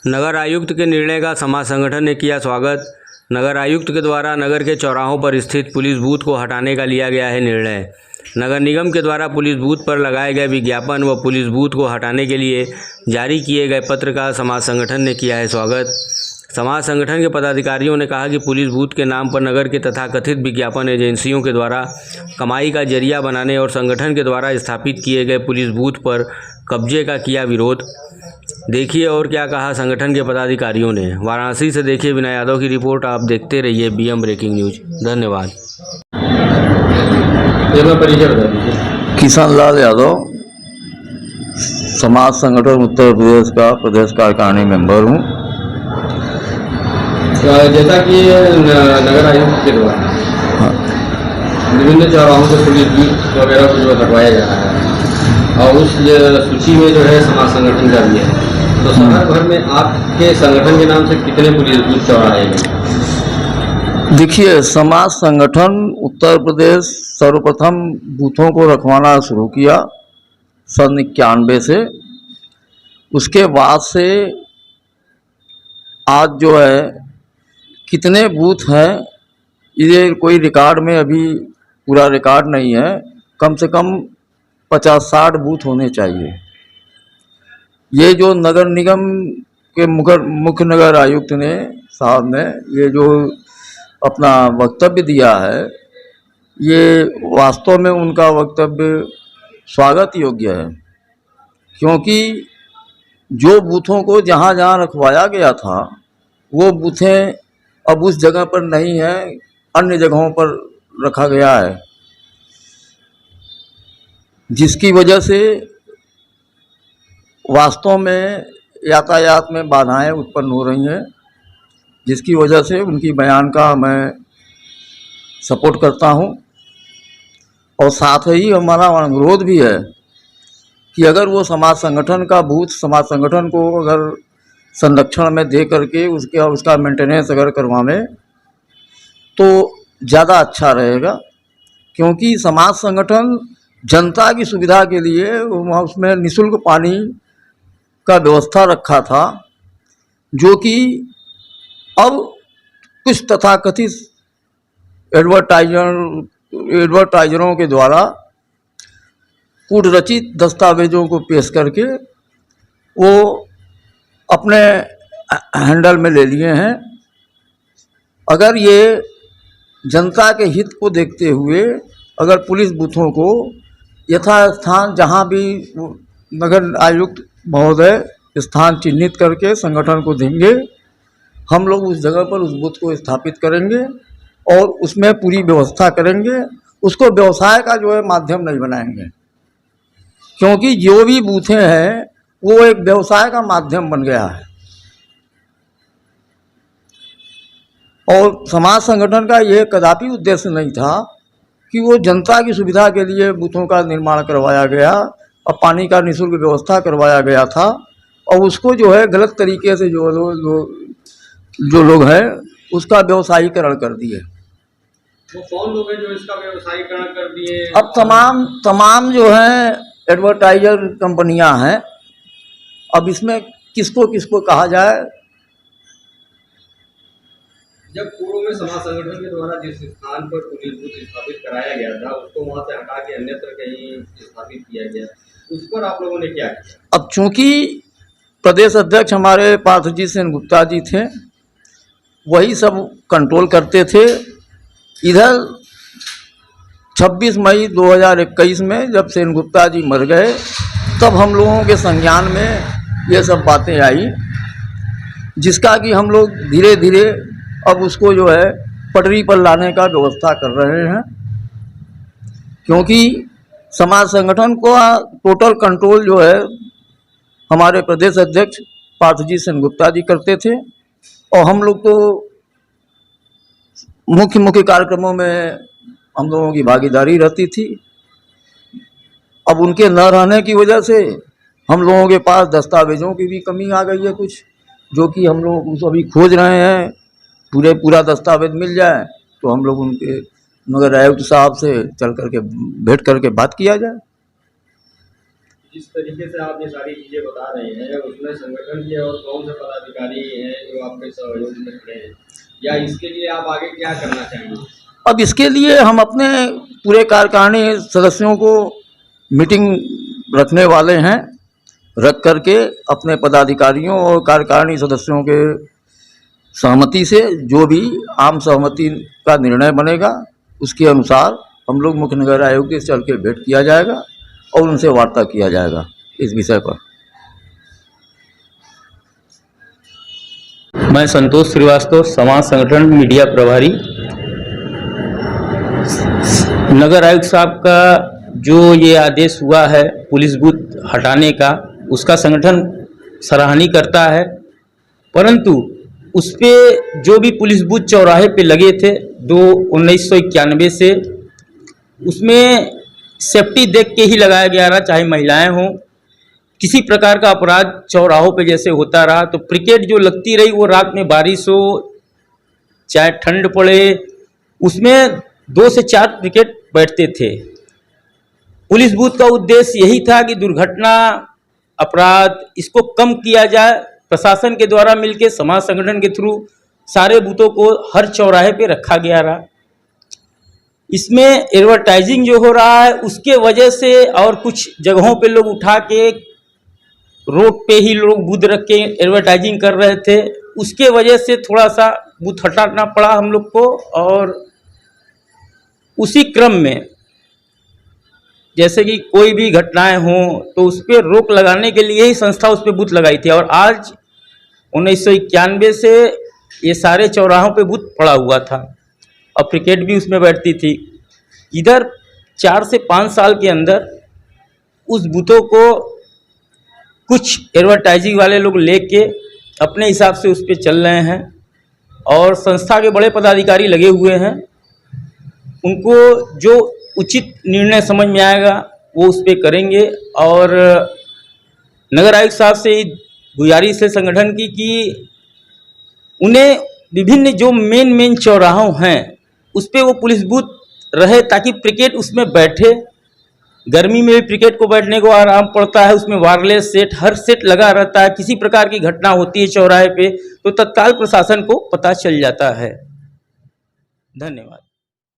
नगर आयुक्त के निर्णय का समाज संगठन ने किया स्वागत। नगर आयुक्त के द्वारा नगर के चौराहों पर स्थित पुलिस बूथ को हटाने का लिया गया है निर्णय। नगर निगम के द्वारा पुलिस बूथ पर लगाए गए विज्ञापन व पुलिस बूथ को हटाने के लिए जारी किए गए पत्र का समाज संगठन ने किया है स्वागत। समाज संगठन के पदाधिकारियों ने कहा कि पुलिस बूथ के नाम पर नगर के तथाकथित विज्ञापन एजेंसियों के द्वारा कमाई का जरिया बनाने और संगठन के द्वारा स्थापित किए गए पुलिस बूथ पर कब्जे का किया विरोध। देखिए और क्या कहा संगठन के पदाधिकारियों ने। वाराणसी से देखिए विनय यादव की रिपोर्ट। आप देखते रहिए बीएम ब्रेकिंग न्यूज। धन्यवाद। किशन लाल यादव, समाज संगठन उत्तर प्रदेश का प्रदेश कार्यकारिणी मेंबर हूँ। जैसा कि नगर आयुक्त के द्वारा विभिन्न चौराहों से पुलिस बूथ वगैरह को जो हटवाया जा रहा है और उस सूची में जो है समाज संगठन का भी है, तो शहर भर में आपके संगठन के नाम से कितने पुलिस बूथ चौराहे हैं? देखिए, समाज संगठन उत्तर प्रदेश सर्वप्रथम बूथों को रखवाना शुरू किया सन 91 से। उसके बाद से आज जो है कितने बूथ हैं ये कोई रिकॉर्ड में अभी पूरा रिकॉर्ड नहीं है। कम से कम 50-60 बूथ होने चाहिए। ये जो नगर निगम के मुख्य नगर आयुक्त ने साहब ने ये जो अपना वक्तव्य दिया है, ये वास्तव में उनका वक्तव्य स्वागत योग्य है, क्योंकि जो बूथों को जहाँ जहाँ रखवाया गया था वो बूथें अब उस जगह पर नहीं है, अन्य जगहों पर रखा गया है, जिसकी वजह से वास्तव में यातायात में बाधाएं उत्पन्न हो रही हैं, जिसकी वजह से उनकी बयान का मैं सपोर्ट करता हूं। और साथ ही हमारा अनुरोध भी है कि अगर वो समाज संगठन का बूथ समाज संगठन को अगर संरक्षण में दे करके उसका मेंटेनेंस अगर करवावें तो ज़्यादा अच्छा रहेगा, क्योंकि समाज संगठन जनता की सुविधा के लिए वहाँ उसमें निःशुल्क पानी का व्यवस्था रखा था, जो कि अब कुछ तथाकथित एडवर्टाइजरों के द्वारा कूटरचित दस्तावेजों को पेश करके वो अपने हैंडल में ले लिए हैं। अगर ये जनता के हित को देखते हुए अगर पुलिस बूथों को यथास्थान जहां भी नगर आयुक्त महोदय स्थान चिन्हित करके संगठन को देंगे, हम लोग उस जगह पर उस बूथ को स्थापित करेंगे और उसमें पूरी व्यवस्था करेंगे। उसको व्यवसाय का जो है माध्यम नहीं बनाएंगे, क्योंकि जो भी बूथें हैं वो एक व्यवसाय का माध्यम बन गया है। और समाज संगठन का यह कदापि उद्देश्य नहीं था कि वो जनता की सुविधा के लिए बूथों का निर्माण करवाया गया और पानी का निःशुल्क व्यवस्था करवाया गया था, और उसको जो है गलत तरीके से जो लोग हैं उसका व्यवसायीकरण कर दिए। वो कौन लोग हैं जो इसका व्यवसायीकरण कर दिए? अब तमाम जो हैं एडवर्टाइजर कंपनियां हैं। अब इसमें किसको किसको कहा जाए। जब पूर्व में समाज संगठन के द्वारा जिस स्थान पर पुलिस बूथ स्थापित कराया गया था उसको वहां से हटा के अन्यत्र कहीं स्थापित किया गया, उस पर आप लोगों ने क्या किया? अब चूंकि प्रदेश अध्यक्ष हमारे पार्थजी सेन गुप्ता जी थे, वही सब कंट्रोल करते थे। इधर 26 मई 2021 में जब सेन गुप्ता जी मर गए, तब हम लोगों के संज्ञान में ये सब बातें आई, जिसका कि हम लोग धीरे धीरे अब उसको जो है पटरी पर लाने का व्यवस्था कर रहे हैं, क्योंकि समाज संगठन को टोटल कंट्रोल जो है हमारे प्रदेश अध्यक्ष पार्थजी सेन गुप्ता जी करते थे, और हम लोग तो मुख्य कार्यक्रमों में हम लोगों की भागीदारी रहती थी। अब उनके न रहने की वजह से हम लोगों के पास दस्तावेजों की भी कमी आ गई है कुछ, जो कि हम लोग उस अभी खोज रहे हैं। पूरा दस्तावेज मिल जाए तो हम लोग उनके नगर आयुक्त साहब से चल करके भेंट करके बात किया जाए। जिस तरीके से आप ये सारी चीजें बता रहे हैं उसमें संगठन के और कौन से पदाधिकारी हैं जो आपके सहयोग में खड़े हैं, या इसके लिए आप आगे क्या करना चाहेंगे? अब इसके लिए हम अपने पूरे कार्यकारिणी सदस्यों को मीटिंग रखने वाले हैं, रख करके अपने पदाधिकारियों और कार्यकारिणी सदस्यों के सहमति से जो भी आम सहमति का निर्णय बनेगा उसके अनुसार हम लोग मुख्य नगर आयुक्त से चल के भेंट किया जाएगा और उनसे वार्ता किया जाएगा इस विषय पर। मैं संतोष श्रीवास्तव, समाज संगठन मीडिया प्रभारी। नगर आयुक्त साहब का जो ये आदेश हुआ है पुलिस बूथ हटाने का, उसका संगठन सराहनीय करता है, परंतु उस पे जो भी पुलिस बूथ चौराहे पे लगे थे 1991 से, उसमें सेफ्टी देख के ही लगाया गया रहा, चाहे महिलाएं हों, किसी प्रकार का अपराध चौराहों पे जैसे होता रहा तो पिकेट जो लगती रही वो रात में बारिश हो चाहे ठंड पड़े उसमें 2 से 4 पिकेट बैठते थे। पुलिस बूथ का उद्देश्य यही था कि दुर्घटना अपराध इसको कम किया जाए। प्रशासन के द्वारा मिलकर समाज संगठन के थ्रू सारे बूथों को हर चौराहे पे रखा गया रहा। इसमें एडवर्टाइजिंग जो हो रहा है उसके वजह से और कुछ जगहों पे लोग उठा के रोड पे ही लोग बूथ रख के एडवर्टाइजिंग कर रहे थे, उसके वजह से थोड़ा सा बूथ हटाना पड़ा हम लोग को। और उसी क्रम में जैसे कि कोई भी घटनाएं हों तो उस पर रोक लगाने के लिए ही संस्था उस पर बूथ लगाई थी। और आज 1991 से ये सारे चौराहों पे बूथ पड़ा हुआ था और क्रिकेट भी उसमें बैठती थी। इधर 4 से 5 साल के अंदर उस बूथों को कुछ एडवर्टाइजिंग वाले लोग लेके अपने हिसाब से उस पर चल रहे हैं और संस्था के बड़े पदाधिकारी लगे हुए हैं। उनको जो उचित निर्णय समझ में आएगा वो उस पर करेंगे। और नगर आयुक्त साहब से गुजारिश है संगठन की कि उन्हें विभिन्न जो मेन चौराहों हैं उस पर वो पुलिस बूथ रहे ताकि क्रिकेट उसमें बैठे। गर्मी में भी क्रिकेट को बैठने को आराम पड़ता है, उसमें वायरलेस सेट हर सेट लगा रहता है। किसी प्रकार की घटना होती है चौराहे पे तो तत्काल प्रशासन को पता चल जाता है। धन्यवाद।